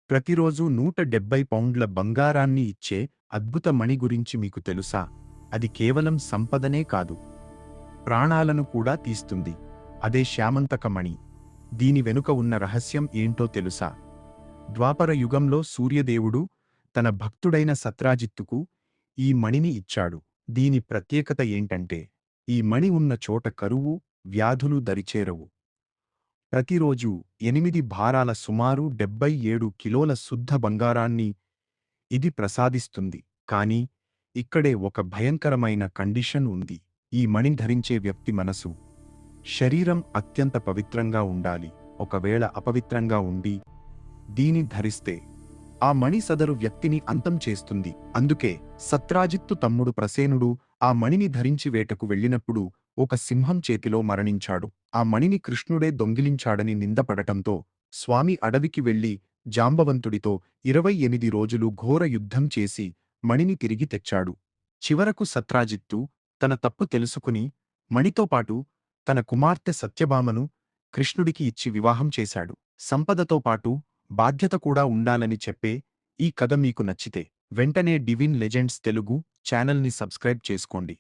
ప్రతిరోజు 170 పౌండ్ల బంగారాన్ని ఇచ్చే అద్భుత మణి గురించి మీకు తెలుసా? అది కేవలం సంపదనే కాదు, ప్రాణాలను కూడా తీస్తుంది. అదే శ్యామంతక మణి. దీని వెనుక ఉన్న రహస్యం ఏంటో తెలుసా? ద్వాపర యుగంలో సూర్యదేవుడు తన భక్తుడైన సత్రాజిత్తుకు ఈ మణిని ఇచ్చాడు. దీని ప్రత్యేకత ఏంటంటే, ఈ మణి ఉన్న చోట కరువు, వ్యాధులు దరిచేరవు. ప్రతిరోజూ 8 భారాల సుమారు 77 కిలోల శుద్ధ బంగారాన్ని ఇది ప్రసాదిస్తుంది. కానీ ఇక్కడే ఒక భయంకరమైన కండిషన్ ఉంది. ఈ మణి ధరించే వ్యక్తి మనసు, శరీరం అత్యంత పవిత్రంగా ఉండాలి. ఒకవేళ అపవిత్రంగా ఉండి దీని ధరిస్తే ఆ మణి సదరు వ్యక్తిని అంతం చేస్తుంది. అందుకే సత్రాజిత్తు తమ్ముడు ప్రసేనుడు ఆ మణిని ధరించి వేటకు వెళ్ళినప్పుడు ఒక సింహం చేతిలో మరణించాడు. ఆ మణిని కృష్ణుడే దొంగిలించాడని నిందపడటంతో స్వామి అడవికి వెళ్లి జాంబవంతుడితో 28 రోజులు ఘోర యుద్ధం చేసి మణిని తిరిగి తెచ్చాడు. చివరకు సత్రాజిత్తు తన తప్పు తెలుసుకుని మణితో పాటు తన కుమార్తె సత్యభామను కృష్ణుడికి ఇచ్చి వివాహం చేశాడు. సంపదతో పాటు బాధ్యత కూడా ఉండాలని చెప్పే ఈ కథ మీకు నచ్చితే వెంటనే డివిన్ లెజెండ్స్ తెలుగు ఛానల్ని సబ్స్క్రైబ్ చేసుకోండి.